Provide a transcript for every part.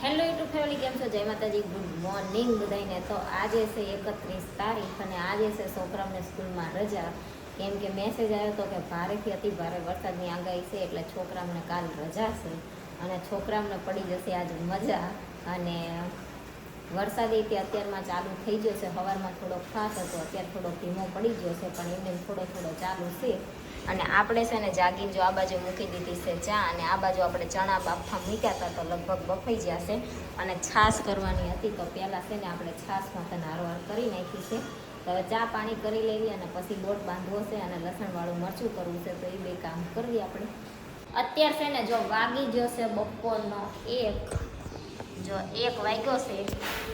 Hello YouTube family, કેમ છો? જય માતાજી, ગુડ મોર્નિંગ બધાને. તો આજે છે 31 તારીખ અને આજે છે છોકરાઓને સ્કૂલમાં રજા. કેમ કે મેસેજ આવ્યો હતો કે ભારેથી અતિ ભારે વરસાદની આગાહી છે, એટલે છોકરાઓને કાલ રજા છે અને છોકરાઓને પડી જશે આજે મજા. અને વરસાદ એ અત્યારમાં ચાલુ થઈ ગયો છે. સવારમાં થોડોક ફાસ હતો, અત્યારે થોડોક ધીમો પડી ગયો છે, પણ એમને થોડો ચાલુ છે. અને આપણે છે ને જાગીને જો આ બાજુ મૂકી દીધી છે ચા, અને આ બાજુ આપણે ચણા બાફા મૂક્યા હતા તો લગભગ બફાઈ જશે. અને છાશ કરવાની હતી તો પહેલાં છે ને આપણે છાશમાં તને હારવાર કરી નાખી છે. તો હવે ચા પાણી કરી લેવી અને પછી લોટ બાંધવો છે અને લસણવાળું મરચું કરવું છે. તો એ બે કામ કરવી આપણે. અત્યારે છે ને જો વાગી ગયો છે બપોરનો 1 વાગ્યો છે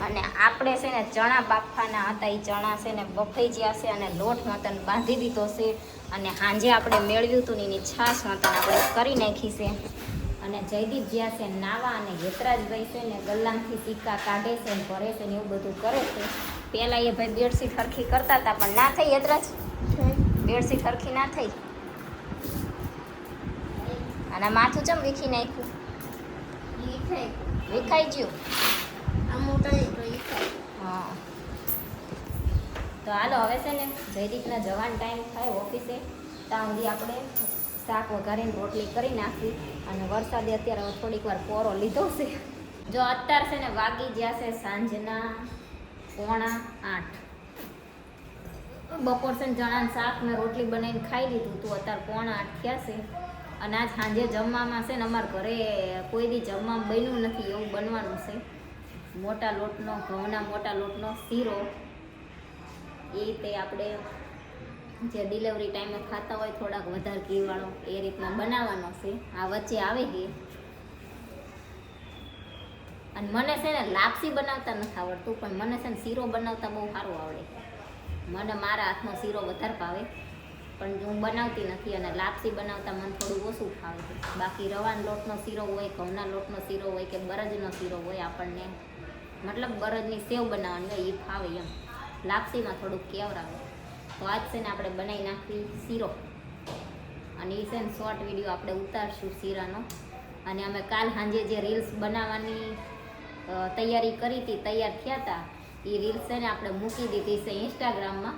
અને આપણે છે ને ચણા બાફવાના હતા. એ ચણા છે ને બફાઈ ગયા છે અને લોટ મતન બાંધી દીધો છે. અને સાંજે આપણે મેળવ્યું હતું ને એની છાશ મતન આપણે કરી નાખી છે. અને જયદીપ જ્યાં છે નાવા, અને હેતરાજભાઈ છે ને ગલ્લામાંથી સિક્કા કાઢે છે ને ભરે છે ને એવું બધું કરે છે. પહેલાં એ ભાઈ બેડશીટ હરખી કરતા હતા, પણ ના થઈ હેતરાજ, બેડશીટ હરખી ના થઈ. અને માથું ચમ વીખી નાખ્યું? વિખાઈ ગયું. હા, તો હાલો હવે છે ને જયદીપના જવાનો ટાઈમ થાય ઓફિસે, ત્યાં સુધી આપણે શાક વઘારીને રોટલી કરી નાખી. અને વરસાદે અત્યારે થોડીક વાર પોરો લીધો છે. જો અત્યારે છે ને વાગી ગયા છે સાંજના 7:45. બપોર છે ને ચણાનું શાક ને રોટલી બનાવીને ખાઈ લીધું તું. અત્યારે 7:45 થયા છે. અને આજ સાંજે જમવામાં છે ને અમારા ઘરે કોઈ દી જમવામાં બન્યું નથી, એવું બનવાનું છે. મોટા લોટનો, ઘઉંના મોટા લોટનો શીરો, એ તે આપણે જે ડિલિવરી ટાઈમે ખાતા હોય થોડાક વધારે ઘીવાળો, એ રીતના બનાવવાનો છે. આ વચ્ચે આવે છે. અને મને છે ને લાપસી બનાવતા નથી આવડતું, પણ મને છે ને શીરો બનાવતા બહુ સારું આવડે. મને મારા હાથનો શીરો વધારે ભાવે, પણ હું બનાવતી નથી. અને લાપસી બનાવતા મને થોડું ઓછું ફાવે છે. બાકી રવાના લોટનો શીરો હોય, ઘઉંના લોટનો શીરો હોય કે બરજનો શીરો હોય, આપણને મતલબ બરજની સેવ બનાવવાની હોય એ ફાવે એમ. લાપસીમાં થોડુંક કેવરાવે. તો આજ છે ને આપણે બનાવી નાખવી શીરો. અને એ છે ને શોર્ટ વિડીયો આપણે ઉતારશું શીરાનો. અને અમે કાલ સાંજે જે રીલ્સ બનાવવાની તૈયારી કરી હતી, તૈયાર થયા હતા, એ રીલ્સ છે ને આપણે મૂકી દીધી છે ઇન્સ્ટાગ્રામમાં.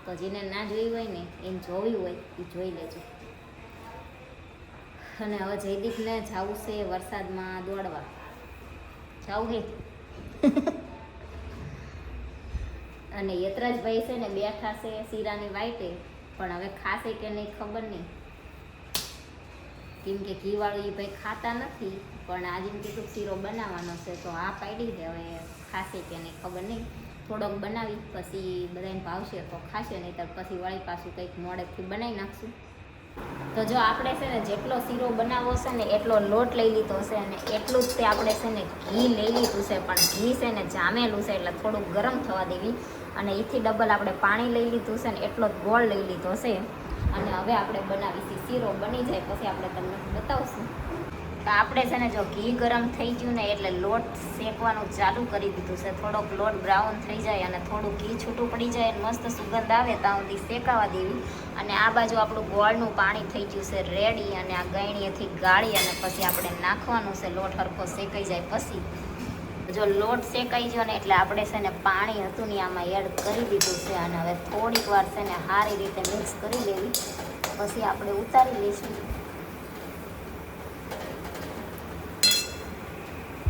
તો જેને ના જોઈ હોય ને, એને જોવી હોય એ જોઈ લેજો. અને હવે જયદીપને જવું છે વરસાદમાં દોડવા. જવું હે. અને યતરાજભાઈ છે ને બેઠા છે શીરાની વાઈટે, પણ હવે ખાશે કે નહીં ખબર નહીં. કેમ કે ઘીવાળું એ ભાઈ ખાતા નથી, પણ આજે એમ કીધું શીરો બનાવવાનો છે તો આ પાડી છે. હવે ખાશે કે નહીં ખબર નહીં. થોડોક બનાવી પછી બધાને ભાવશે તો ખાશે, નહીં તો પછી વળી પાછું કંઈક મોડેકથી બનાવી નાખશું. તો જો આપણે છે ને જેટલો શીરો બનાવવો છે ને એટલો લોટ લઈ લીધો છે, અને એટલું જ તે આપણે છે ને ઘી લઈ લીધું છે. પણ ઘી છે ને જામેલું છે, એટલે થોડુંક ગરમ થવા દેવી. અને એથી ડબલ આપણે પાણી લઈ લીધું છે ને એટલો જ ગોળ લઈ લીધો છે. અને હવે આપણે બનાવીશું શીરો. બની જાય પછી આપણે તમને બતાવશું. તો આપણે છે ને જો ઘી ગરમ થઈ ગયું ને એટલે લોટ શેકવાનું ચાલુ કરી દીધું છે. થોડોક લોટ બ્રાઉન થઈ જાય અને થોડું ઘી છૂટું પડી જાય, મસ્ત સુગંધ આવે ત્યાં સુધી શેકાવા દેવી. અને આ બાજુ આપણું ગોળનું પાણી થઈ ગયું છે રેડી. અને આ ગળણીએથી ગાળી અને પછી આપણે નાખવાનું છે. લોટ હરખો શેકાઈ જાય પછી. જો લોટ શેકાઈ ગયો ને એટલે આપણે છે ને પાણી હતું ને આમાં એડ કરી દીધું છે. અને હવે થોડીક વાર છે ને સારી રીતે મિક્સ કરી લેવી, પછી આપણે ઉતારી લઈશું.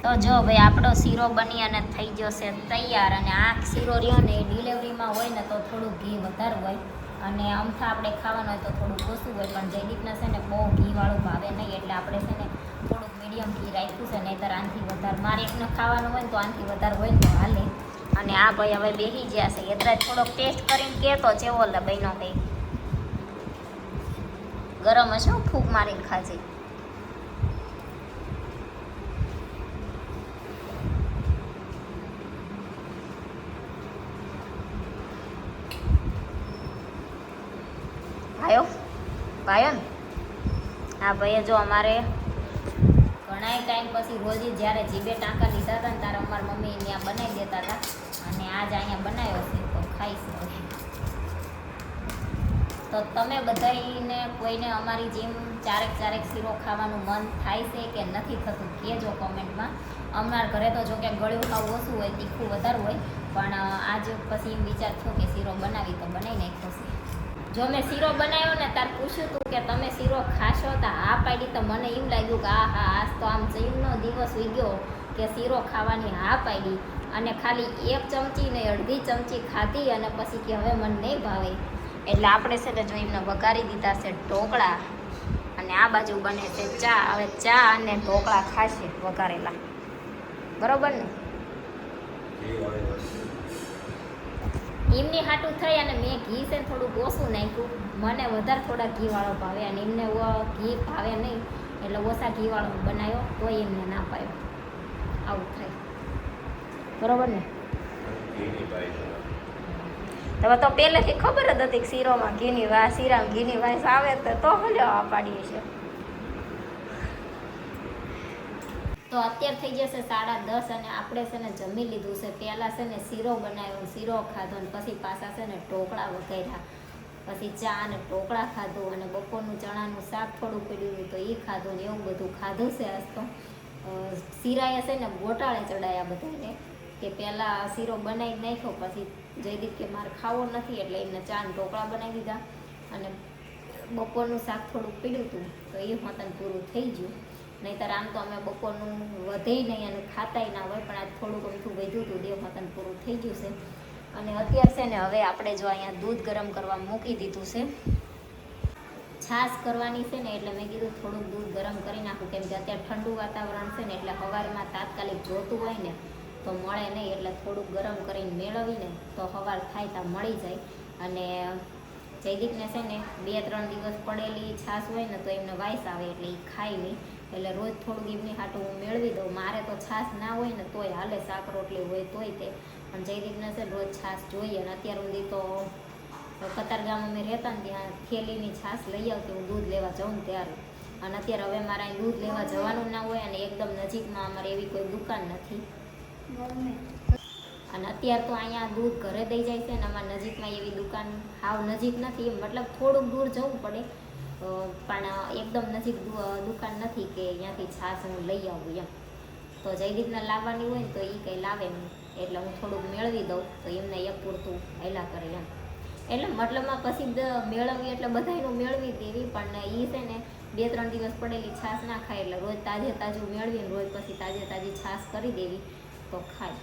તો જો ભાઈ આપણો શીરો બની અને થઈ ગયો છે તૈયાર. અને આ શીરો રહ્યો ને એ ડિલિવરીમાં હોય ને તો થોડું ઘી વધારે હોય, અને અમથા આપણે ખાવાનું હોય તો થોડુંક ઓછું હોય. પણ જયદીપને છે ને બહુ ઘીવાળું ભાવે નહીં, એટલે આપણે છે ને થોડુંક મીડિયમ ઘી રાખ્યું છે. નહીંતર આનાથી વધારે મારે એકને ખાવાનું હોય ને તો આનાથી વધારે હોય ને તો હાલે. અને આ ભાઈ હવે બેસી ગયા છે. એટલે થોડોક ટેસ્ટ કરીને કહેતો ચેવો બન્યો કંઈ. ગરમ હશે, ફૂંક મારીને ખાજે. ભાઈઓ ને આ ભાઈએ જો અમારે ઘણા ટાઈમ પછી રોજ જ્યારે જીબે ટાંકા લીધા હતા ને ત્યારે અમારી મમ્મી ત્યાં બનાવી દેતા હતા, અને આજ અહીંયા બનાવ્યો છે તો ખાઈશ. તો તમે બધાને કોઈને અમારી જેમ ચારેક શીરો ખાવાનું મન થાય છે કે નથી થતું કહેજો કોમેન્ટમાં. અમારા ઘરે તો જો કે ગળ્યું ખાવું ઓછું હોય, તીખું વધારે હોય, પણ આજ પછી એમ વિચાર થયો કે શીરો બનાવી તો બનાવી નાખ્યો છે. જો મેં શીરો બનાવ્યો ને ત્યારે પૂછ્યું હતું કે તમે શીરો ખાશો, તો હા પાડી. તો મને એવું લાગ્યું કે હા આજ તો આમ જૈનનો દિવસ ઉગ્યો કે શીરો ખાવાની હા પાડી. અને ખાલી 1 ચમચી ને અડધી ચમચી ખાધી અને પછી કે હવે મને નહીં ભાવે. એટલે આપણે છે ને જો એમને વઘારી દીધા છે ઢોકળા, અને આ બાજુ બને છે ચા. હવે ચા અને ઢોકળા ખાશે વઘારેલા, બરોબર ને? એમની હાટું થઈ અને મેં ઘી છે થોડુંક ઓછું નાખ્યું. મને વધારે થોડા ઘીવાળો ભાવે અને એમને ઘી ભાવે નહીં, એટલે ઓછા ઘીવાળો બનાવ્યો તોય એમને ના પાયો. આવું થાય, બરોબર ને? હવે તો પહેલેથી ખબર જ હતી કે શીરોમાં ઘીની વાસ, શીરામાં ઘીની વાસ આવે તો હલ્યો પાડીએ છે. તો અત્યારે થઈ જશે 10:30 અને આપણે છે ને જમી લીધું છે. પહેલાં છે ને શીરો બનાવ્યો, શીરો ખાધો, અને પછી પાછા છે ને ઢોકળા વઘાર્યા, પછી ચા અને ઢોકળા ખાધું, અને બપોરનું ચણાનું શાક થોડું પડ્યું તો એ ખાધું ને એવું બધું ખાધું છે. આજ તો શીરાએ છે ને ગોટાળે ચડાયા બધાને, કે પહેલાં શીરો બનાવી નાખ્યો, પછી જયદીપ કે મારે ખાવો નથી એટલે એમને ચા અને ઢોકળા બનાવી દીધા, અને બપોરનું શાક થોડુંક પીડ્યું હતું તો એ હોતન પૂરું થઈ ગયું. નહીંતર આમ તો અમે બપોરનું વધે નહીં અને ખાતાય ના હોય, પણ આજ થોડુંક અમથું વધ્યું હતું, દેવ હોતન પૂરું થઈ ગયું છે. અને અત્યારે છે ને હવે આપણે જો અહીંયા દૂધ ગરમ કરવા મૂકી દીધું છે. છાશ કરવાની છે ને એટલે મેં કીધું થોડુંક દૂધ ગરમ કરી નાખું, કેમ કે અત્યારે ઠંડુ વાતાવરણ છે ને એટલે સવારમાં તાત્કાલિક જોતું હોય ને તો મળે નહીં, એટલે થોડુંક ગરમ કરીને મેળવીને તો સવાર થાય ત્યાં મળી જાય. અને જયદીપને છે ને 2-3 દિવસ પડેલી છાશ હોય ને તો એમને વાઈસ આવે એટલે એ ખાય નહીં, એટલે રોજ થોડુંક એમની હાટું હું મેળવી દઉં. મારે તો છાશ ના હોય ને તોય હાલે, શાક રોટલી હોય તોય તે, પણ જયદીપને છે રોજ છાશ જોઈએ. અને અત્યાર સુધી તો કતારગામ અમે રહેતા ને ત્યાં થેલીની છાશ લઈ આવતી હું દૂધ લેવા જાઉં ને ત્યારે. અને અત્યારે હવે મારે અહીં દૂધ લેવા જવાનું ના હોય, અને એકદમ નજીકમાં અમારે એવી કોઈ દુકાન નથી. અને અત્યારે તો અહીંયા દૂધ ઘરે દઈ જાય છે ને અમારા નજીકમાં એવી દુકાન હાવ નજીક નથી, મતલબ થોડુંક દૂર જવું પડે, પણ એકદમ નજીક દુકાન નથી કે અહીંયાથી છાશ હું લઈ આવું એમ. તો જયદીપને લાવવાની હોય ને તો એ કંઈ લાવે નહીં, એટલે હું થોડુંક મેળવી દઉં તો એમને એક પૂરતું હેલા કરે એમ. એટલે મતલબમાં પછી મેળવવી એટલે બધાયનું મેળવી દેવી, પણ એ છે ને 2-3 દિવસ પડેલી છાશ ના ખાય, એટલે રોજ તાજું મેળવીને રોજ પછી તાજી છાશ કરી દેવી તો ખાય.